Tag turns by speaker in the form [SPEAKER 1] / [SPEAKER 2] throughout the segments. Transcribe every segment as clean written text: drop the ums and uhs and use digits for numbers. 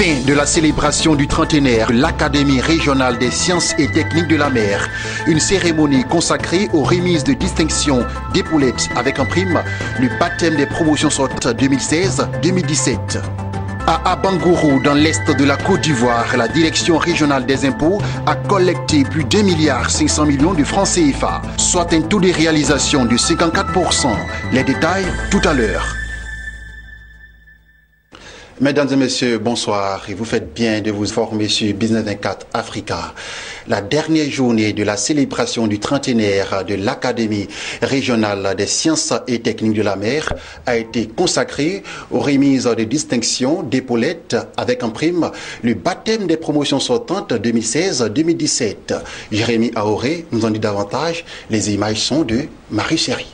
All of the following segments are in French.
[SPEAKER 1] Fin de la célébration du trentenaire de l'Académie régionale des sciences et techniques de la mer. Une cérémonie consacrée aux remises de distinction d'épaulettes avec en prime le baptême des promotions sortantes 2016-2017. À Abangourou, dans l'est de la Côte d'Ivoire, la direction régionale des impôts a collecté plus d'1,5 milliard de francs CFA, soit un taux de réalisation de 54%. Les détails tout à l'heure. Mesdames et messieurs, bonsoir et vous faites bien de vous former sur Business 24 Africa. La dernière journée de la célébration du trentenaire de l'Académie régionale des sciences et techniques de la mer a été consacrée aux remises de distinction d'épaulettes avec en prime le baptême des promotions sortantes 2016-2017. Jérémy Aoré nous en dit davantage. Les images sont de Marie Chéri.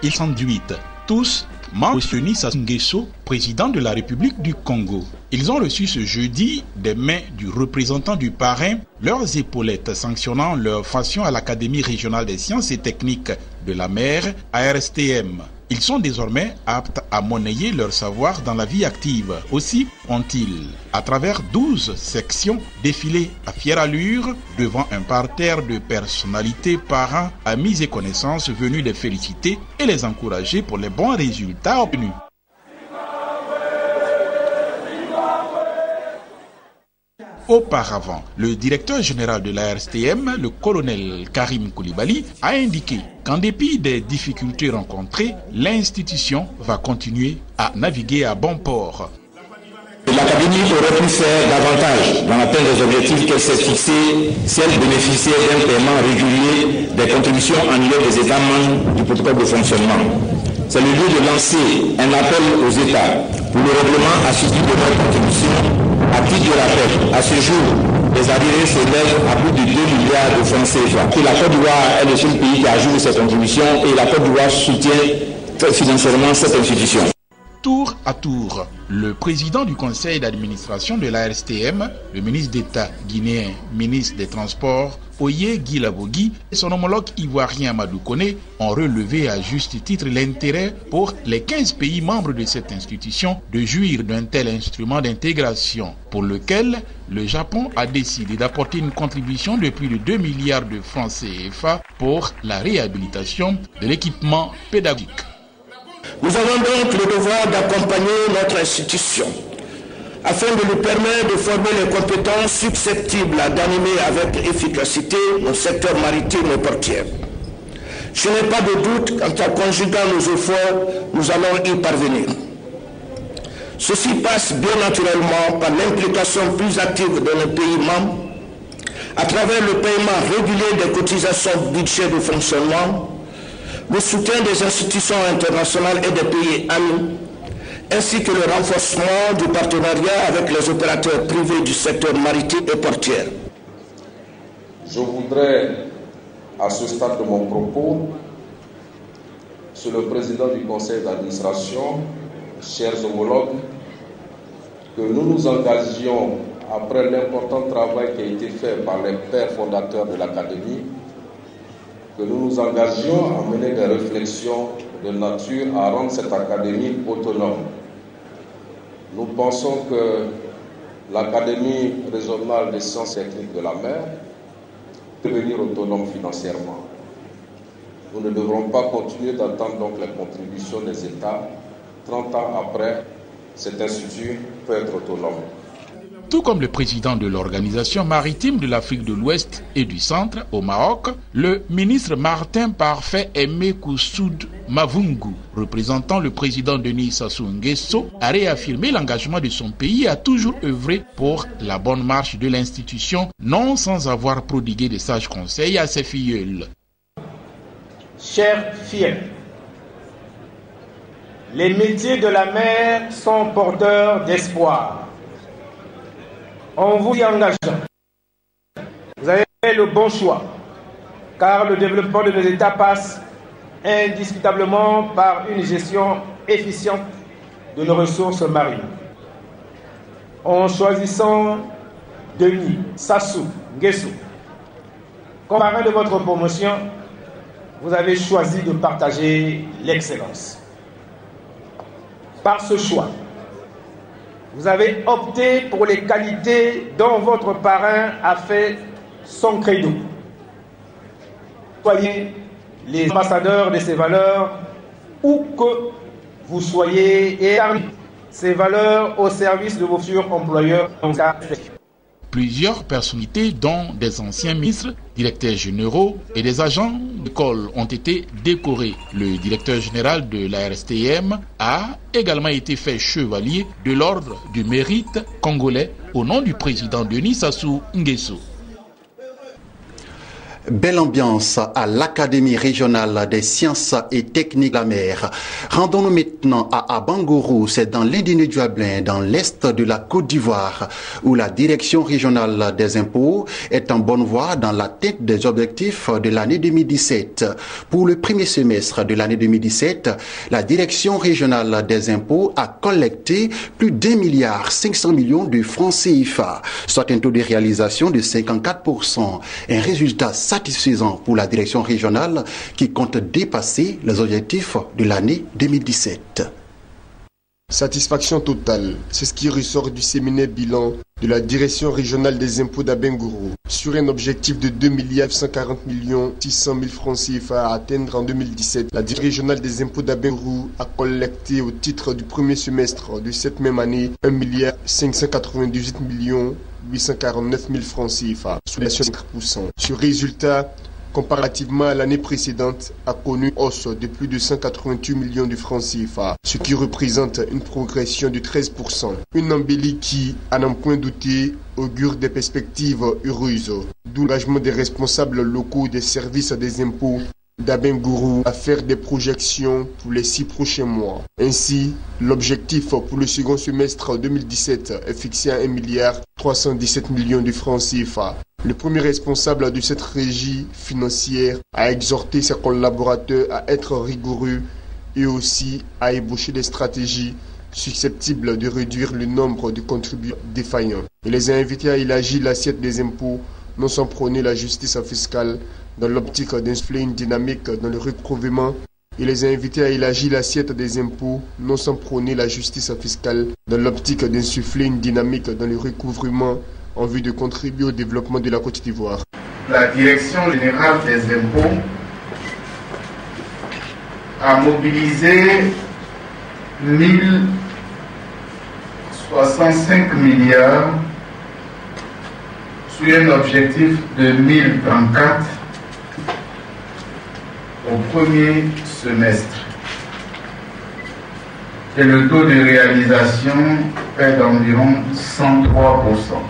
[SPEAKER 2] Ils sont 8, tous membres de Denis Sassou Nguesso, président de la République du Congo. Ils ont reçu ce jeudi des mains du représentant du parrain leurs épaulettes sanctionnant leur formation à l'Académie régionale des sciences et techniques de la mer, ARSTM. Ils sont désormais aptes à monnayer leur savoir dans la vie active. Aussi ont-ils, à travers 12 sections, défilé à fière allure devant un parterre de personnalités, parents, amis et connaissances venus les féliciter et les encourager pour les bons résultats obtenus. Auparavant, le directeur général de l'ARSTM, le colonel Karim Koulibaly, a indiqué qu'en dépit des difficultés rencontrées, l'institution va continuer à naviguer à bon port.
[SPEAKER 3] L'Académie aurait pu faire davantage dans l'atteinte des objectifs qu'elle s'est fixés si elle bénéficiait d'un paiement régulier des contributions annuelles des États membres du protocole de fonctionnement. C'est le lieu de lancer un appel aux États pour le règlement assoupli de leurs contributions. À titre de rappel, à ce jour, les arriérés s'élèvent à plus de 2 milliards de francs CFA. Et la Côte d'Ivoire est le seul pays qui ajoute ses contributions et la Côte d'Ivoire soutient financièrement cette institution.
[SPEAKER 2] Tour à tour, le président du conseil d'administration de l'ARSTM, le ministre d'État guinéen, ministre des Transports, Oye Guy Lavogui, et son homologue ivoirien Amadou Koné ont relevé à juste titre l'intérêt pour les 15 pays membres de cette institution de jouir d'un tel instrument d'intégration pour lequel le Japon a décidé d'apporter une contribution de plus de 2 milliards de francs CFA pour la réhabilitation de l'équipement pédagogique.
[SPEAKER 4] Nous avons donc le devoir d'accompagner notre institution afin de lui permettre de former les compétences susceptibles d'animer avec efficacité nos secteurs maritimes et portuaires. Je n'ai pas de doute quant à conjuguant nos efforts, nous allons y parvenir. Ceci passe bien naturellement par l'implication plus active de nos pays membres à travers le paiement régulier des cotisations budget de fonctionnement, le soutien des institutions internationales et des pays amis, ainsi que le renforcement du partenariat avec les opérateurs privés du secteur maritime et portuaire.
[SPEAKER 5] Je voudrais, à ce stade de mon propos, Monsieur le Président du Conseil d'administration, chers homologues, que nous nous engagions, après l'important travail qui a été fait par les pères fondateurs de l'Académie, que nous nous engagions à mener des réflexions de nature à rendre cette académie autonome. Nous pensons que l'Académie régionale des sciences techniques de la mer peut devenir autonome financièrement. Nous ne devrons pas continuer d'attendre donc les contributions des États. 30 ans après, cet institut peut être autonome.
[SPEAKER 2] Tout comme le président de l'Organisation maritime de l'Afrique de l'Ouest et du Centre au Maroc, le ministre Martin Parfait Aimé Koussoud Mavungu, représentant le président Denis Sassou Nguesso, a réaffirmé l'engagement de son pays à toujours œuvrer pour la bonne marche de l'institution, non sans avoir prodigué de sages conseils à ses filleuls.
[SPEAKER 6] Chers filles, les métiers de la mer sont porteurs d'espoir. On vous y engage. Vous avez fait le bon choix, car le développement de nos États passe indiscutablement par une gestion efficiente de nos ressources marines. En choisissant Denis Sassou Nguesso comme parrain de votre promotion, vous avez choisi de partager l'excellence. Par ce choix, Vous avez opté pour les qualités dont votre parrain a fait son credo. Soyez les ambassadeurs de ces valeurs où que vous soyez et ces valeurs au service de vos futurs employeurs.
[SPEAKER 2] Plusieurs personnalités, dont des anciens ministres, directeurs généraux et des agents d'école ont été décorés. Le directeur général de la RSTM a également été fait chevalier de l'ordre du mérite congolais au nom du président Denis Sassou Nguesso.
[SPEAKER 1] Belle ambiance à l'Académie régionale des sciences et techniques de la mer. Rendons-nous maintenant à Abangourou, c'est dans l'Indéné-Duablin, dans l'est de la Côte d'Ivoire, où la direction régionale des impôts est en bonne voie dans l'atteinte des objectifs de l'année 2017. Pour le premier semestre de l'année 2017, la direction régionale des impôts a collecté plus d'1,5 milliard de francs CFA, soit un taux de réalisation de 54%, un résultat satisfaisant pour la direction régionale qui compte dépasser les objectifs de l'année 2017.
[SPEAKER 7] Satisfaction totale, c'est ce qui ressort du séminaire bilan de la direction régionale des impôts d'Abengourou sur un objectif de 2,140 600 000 francs CFA à atteindre en 2017. La direction régionale des impôts d'Abengourou a collecté au titre du premier semestre de cette même année 1,598 849 000 francs CFA, sous la 5%. Ce résultat, comparativement à l'année précédente, a connu une hausse de plus de 188 millions de francs CFA, ce qui représente une progression de 13%. Une embellie qui, à n'en point douter, augure des perspectives heureuses. D'où l'engagement des responsables locaux des services des impôts d'Abengourou à faire des projections pour les 6 prochains mois. Ainsi, l'objectif pour le second semestre 2017 est fixé à 1,317 milliard de francs CFA. Le premier responsable de cette régie financière a exhorté ses collaborateurs à être rigoureux et aussi à ébaucher des stratégies susceptibles de réduire le nombre de contribuables défaillants. Il les a invités à élargir l'assiette des impôts, non sans prôner la justice fiscale dans l'optique d'insuffler une dynamique dans le recouvrement. Il les a invités à élargir l'assiette des impôts, non sans prôner la justice fiscale dans l'optique d'insuffler une dynamique dans le recouvrement en vue de contribuer au développement de la Côte d'Ivoire.
[SPEAKER 8] La Direction générale des impôts a mobilisé 1065 milliards sur un objectif de 1034 au premier semestre. Et le taux de réalisation est d'environ 103%.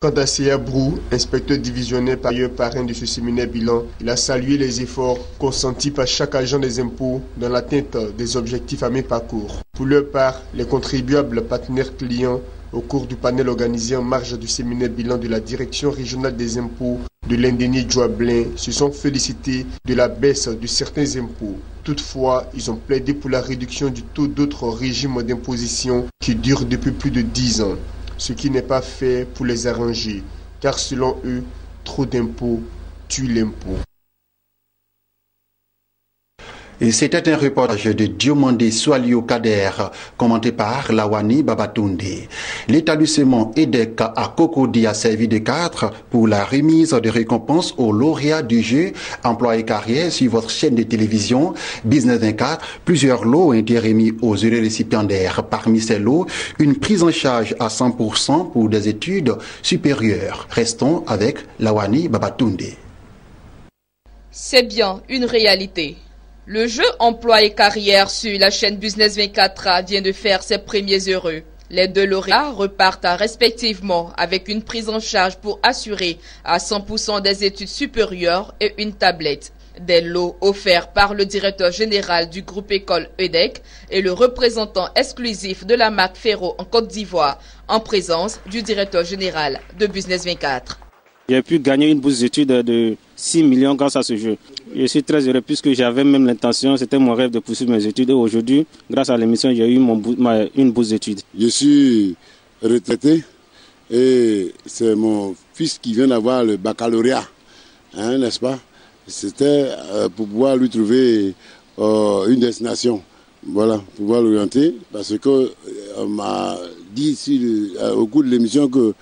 [SPEAKER 7] Quant à Sia Brou, inspecteur divisionnaire par ailleurs parrain de ce séminaire bilan, il a salué les efforts consentis par chaque agent des impôts dans l'atteinte des objectifs à mi-parcours. Pour leur part, les contribuables partenaires clients au cours du panel organisé en marge du séminaire bilan de la direction régionale des impôts de l'Indéné-Duablin se sont félicités de la baisse de certains impôts. Toutefois, ils ont plaidé pour la réduction du taux d'autres régimes d'imposition qui durent depuis plus de 10 ans. Ce qui n'est pas fait pour les arranger, car selon eux, trop d'impôts tue l'impôt.
[SPEAKER 1] Et c'était un reportage de Diomandé Swalio Kader, commenté par Lawani Babatunde. L'établissement EDEC à Cocody a servi de cadre pour la remise de récompenses aux lauréats du jeu Emploi et Carrière sur votre chaîne de télévision Business 24. Plusieurs lots ont été remis aux heureux récipiendaires. Parmi ces lots, une prise en charge à 100% pour des études supérieures. Restons avec Lawani Babatunde.
[SPEAKER 9] C'est bien une réalité. Le jeu Emploi et Carrière sur la chaîne Business 24 vient de faire ses premiers heureux. Les deux lauréats repartent respectivement avec une prise en charge pour assurer à 100% des études supérieures et une tablette. Des lots offerts par le directeur général du groupe école EDEC et le représentant exclusif de la marque Ferro en Côte d'Ivoire, en présence du directeur général de Business 24.
[SPEAKER 10] J'ai pu gagner une bourse d'études de 6 millions grâce à ce jeu. Je suis très heureux puisque j'avais même l'intention, c'était mon rêve de poursuivre mes études. Et aujourd'hui, grâce à l'émission, j'ai eu une bourse d'études.
[SPEAKER 11] Je suis retraité et c'est mon fils qui vient d'avoir le baccalauréat, n'est-ce pas? C'était pour pouvoir lui trouver une destination, voilà, pour pouvoir l'orienter, parce qu'on m'a dit au cours de l'émission qu'il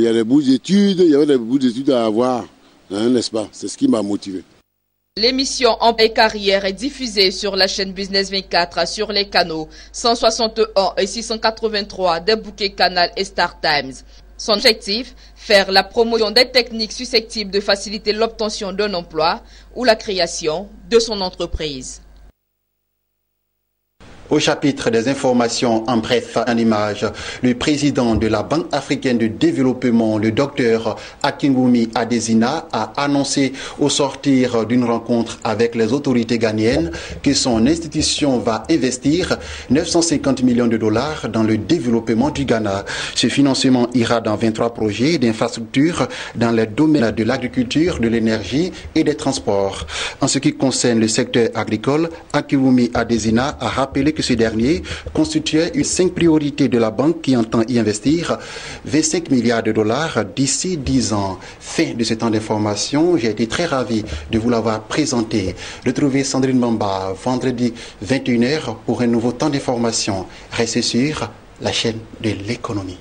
[SPEAKER 11] y a des bourses d'études, il y avait des bourses d'études à avoir, hein, n'est-ce pas? C'est ce qui m'a motivé.
[SPEAKER 9] L'émission Emploi et carrière est diffusée sur la chaîne Business 24 sur les canaux 161 et 683 des bouquets Canal et Star Times. Son objectif, faire la promotion des techniques susceptibles de faciliter l'obtention d'un emploi ou la création de son entreprise.
[SPEAKER 1] Au chapitre des informations en bref en images, le président de la Banque africaine de développement, le docteur Akinwumi Adesina, a annoncé au sortir d'une rencontre avec les autorités ghanéennes que son institution va investir 950 millions de dollars dans le développement du Ghana. Ce financement ira dans 23 projets d'infrastructures dans les domaines de l'agriculture, de l'énergie et des transports. En ce qui concerne le secteur agricole, Akinwumi Adesina a rappelé que ce dernier constituait une 5 priorités de la banque qui entend y investir 25 milliards de dollars d'ici 10 ans. Fin de ce temps d'information, j'ai été très ravi de vous l'avoir présenté. Retrouvez Sandrine Bamba vendredi 21h pour un nouveau temps d'information. Restez sur la chaîne de l'économie.